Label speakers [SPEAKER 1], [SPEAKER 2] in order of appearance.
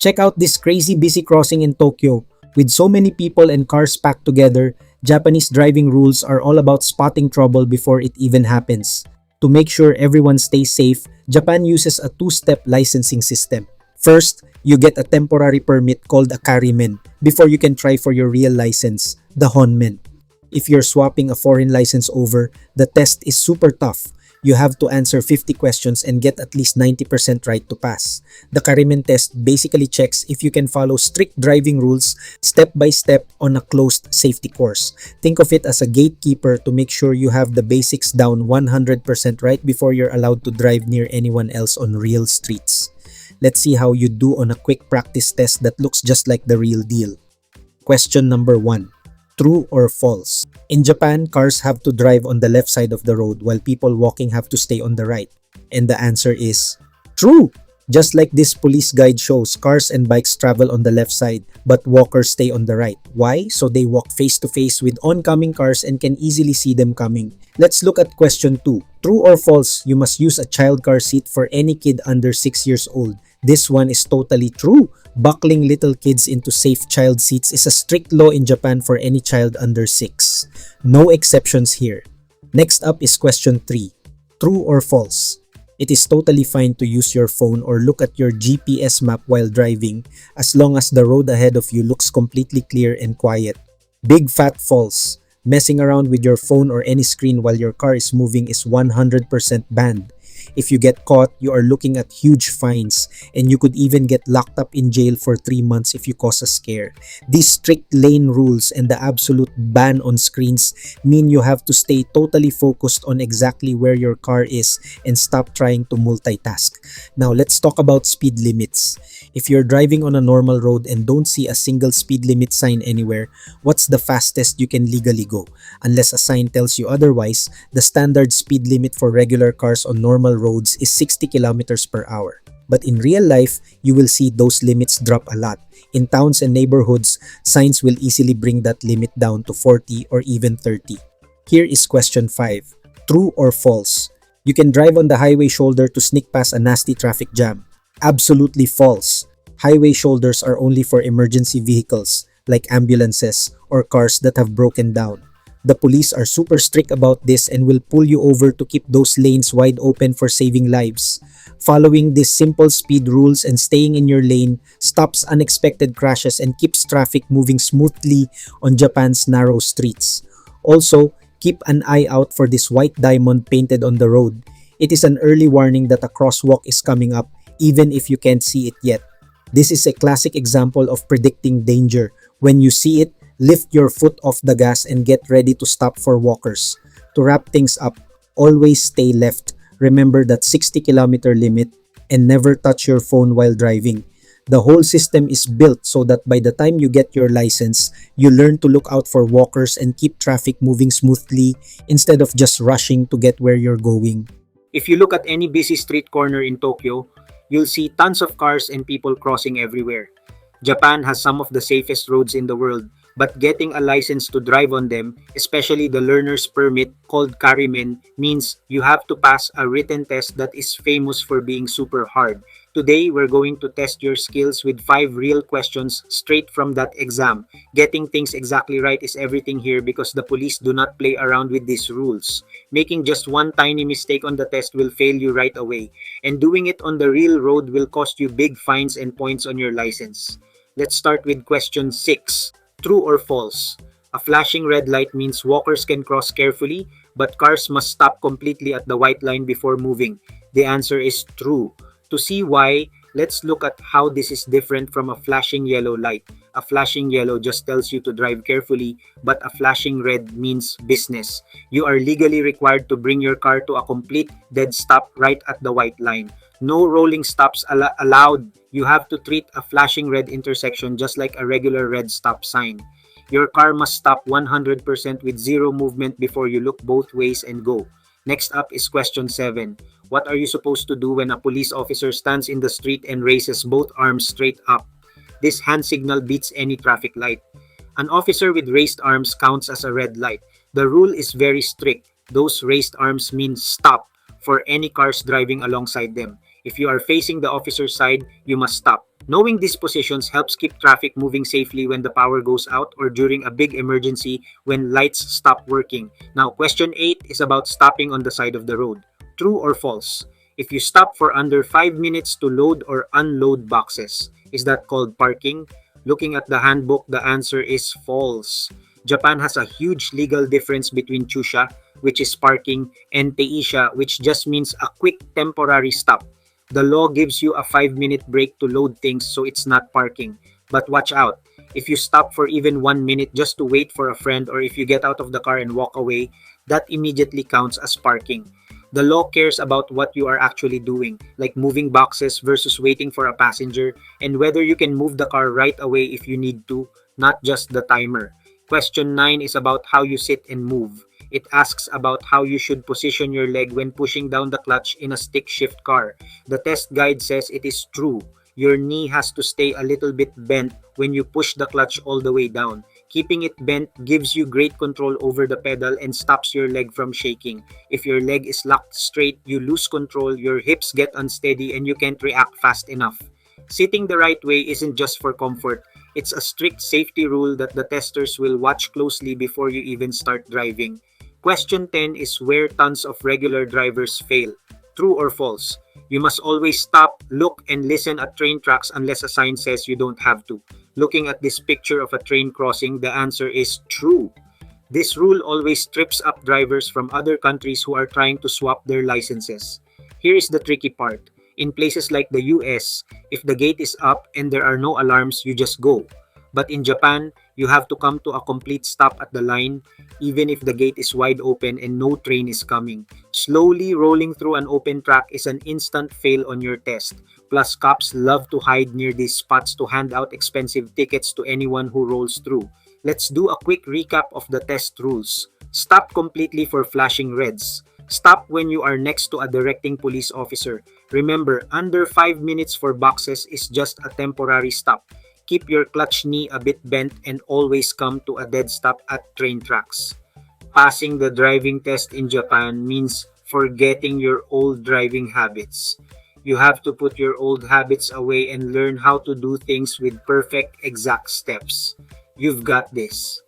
[SPEAKER 1] Check out this crazy busy crossing in Tokyo. With so many people and cars packed together, Japanese driving rules are all about spotting trouble before it even happens. To make sure everyone stays safe, Japan uses a two-step licensing system. First, you get a temporary permit called a Karimen before you can try for your real license, the Honmen. If you're swapping a foreign license over, the test is super tough. You have to answer 50 questions and get at least 90% right to pass. The Karimen test basically checks if you can follow strict driving rules step by step on a closed safety course. Think of it as a gatekeeper to make sure you have the basics down 100% right before you're allowed to drive near anyone else on real streets. Let's see how you do on a quick practice test that looks just like the real deal. Question number 1. True or false? In Japan, cars have to drive on the left side of the road while people walking have to stay on the right. And the answer is true! Just like this police guide shows, cars and bikes travel on the left side, but walkers stay on the right. Why? So they walk face to face with oncoming cars and can easily see them coming. Let's look at question 2. True or false? You must use a child car seat for any kid under 6 years old. This one is totally true. Buckling little kids into safe child seats is a strict law in Japan for any child under 6. No exceptions here. Next up is question 3. True or false? It is totally fine to use your phone or look at your GPS map while driving as long as the road ahead of you looks completely clear and quiet. Big fat false. Messing around with your phone or any screen while your car is moving is 100% banned. If you get caught, you are looking at huge fines and you could even get locked up in jail for 3 months if you cause a scare. These strict lane rules and the absolute ban on screens mean you have to stay totally focused on exactly where your car is and stop trying to multitask. Now let's talk about speed limits. If you're driving on a normal road and don't see a single speed limit sign anywhere, what's the fastest you can legally go? Unless a sign tells you otherwise, the standard speed limit for regular cars on normal roads is 60 kilometers per hour. But in real life, you will see those limits drop a lot. In towns and neighborhoods, signs will easily bring that limit down to 40 or even 30. Here is question 5. True or false? You can drive on the highway shoulder to sneak past a nasty traffic jam. Absolutely false. Highway shoulders are only for emergency vehicles like ambulances or cars that have broken down. The police are super strict about this and will pull you over to keep those lanes wide open for saving lives. Following these simple speed rules and staying in your lane stops unexpected crashes and keeps traffic moving smoothly on Japan's narrow streets. Also, keep an eye out for this white diamond painted on the road. It is an early warning that a crosswalk is coming up even if you can't see it yet. This is a classic example of predicting danger. When you see it, lift your foot off the gas and get ready to stop for walkers. To wrap things up, always stay left. Remember that 60-kilometer limit and never touch your phone while driving. The whole system is built so that by the time you get your license, you learn to look out for walkers and keep traffic moving smoothly instead of just rushing to get where you're going.
[SPEAKER 2] If you look at any busy street corner in Tokyo, you'll see tons of cars and people crossing everywhere. Japan has some of the safest roads in the world, but getting a license to drive on them, especially the learner's permit called Karimen, means you have to pass a written test that is famous for being super hard. Today, we're going to test your skills with 5 real questions straight from that exam. Getting things exactly right is everything here because the police do not play around with these rules. Making just one tiny mistake on the test will fail you right away, and doing it on the real road will cost you big fines and points on your license. Let's start with question 6. True or false? A flashing red light means walkers can cross carefully, but cars must stop completely at the white line before moving. The answer is true. To see why, let's look at how this is different from a flashing yellow light. A flashing yellow just tells you to drive carefully, but a flashing red means business. You are legally required to bring your car to a complete dead stop right at the white line. No rolling stops allowed. You have to treat a flashing red intersection just like a regular red stop sign. Your car must stop 100% with zero movement before you look both ways and go. Next up is question 7. What are you supposed to do when a police officer stands in the street and raises both arms straight up? This hand signal beats any traffic light. An officer with raised arms counts as a red light. The rule is very strict. Those raised arms mean stop for any cars driving alongside them. If you are facing the officer's side, you must stop. Knowing these positions helps keep traffic moving safely when the power goes out or during a big emergency when lights stop working. Now, question 8 is about stopping on the side of the road. True or false? If you stop for under 5 minutes to load or unload boxes, is that called parking? Looking at the handbook, the answer is false. Japan has a huge legal difference between chusha, which is parking, and teisha, which just means a quick temporary stop. The law gives you a 5-minute break to load things, so it's not parking. But watch out. If you stop for even 1 minute just to wait for a friend, or if you get out of the car and walk away, that immediately counts as parking. The law cares about what you are actually doing, like moving boxes versus waiting for a passenger, and whether you can move the car right away if you need to, not just the timer. Question 9 is about how you sit and move. It asks about how you should position your leg when pushing down the clutch in a stick shift car. The test guide says it is true. Your knee has to stay a little bit bent when you push the clutch all the way down. Keeping it bent gives you great control over the pedal and stops your leg from shaking. If your leg is locked straight, you lose control, your hips get unsteady, and you can't react fast enough. Sitting the right way isn't just for comfort, it's a strict safety rule that the testers will watch closely before you even start driving. Question 10 is where tons of regular drivers fail. True or false? You must always stop, look, and listen at train tracks unless a sign says you don't have to. Looking at this picture of a train crossing, the answer is true. This rule always trips up drivers from other countries who are trying to swap their licenses. Here is the tricky part. In places like the US, if the gate is up and there are no alarms, you just go. But in Japan, you have to come to a complete stop at the line, even if the gate is wide open and no train is coming. Slowly rolling through an open track is an instant fail on your test. Plus, cops love to hide near these spots to hand out expensive tickets to anyone who rolls through. Let's do a quick recap of the test rules. Stop completely for flashing reds. Stop when you are next to a directing police officer. Remember, under 5 minutes for boxes is just a temporary stop. Keep your clutch knee a bit bent and always come to a dead stop at train tracks. Passing the driving test in Japan means forgetting your old driving habits. You have to put your old habits away and learn how to do things with perfect exact steps. You've got this.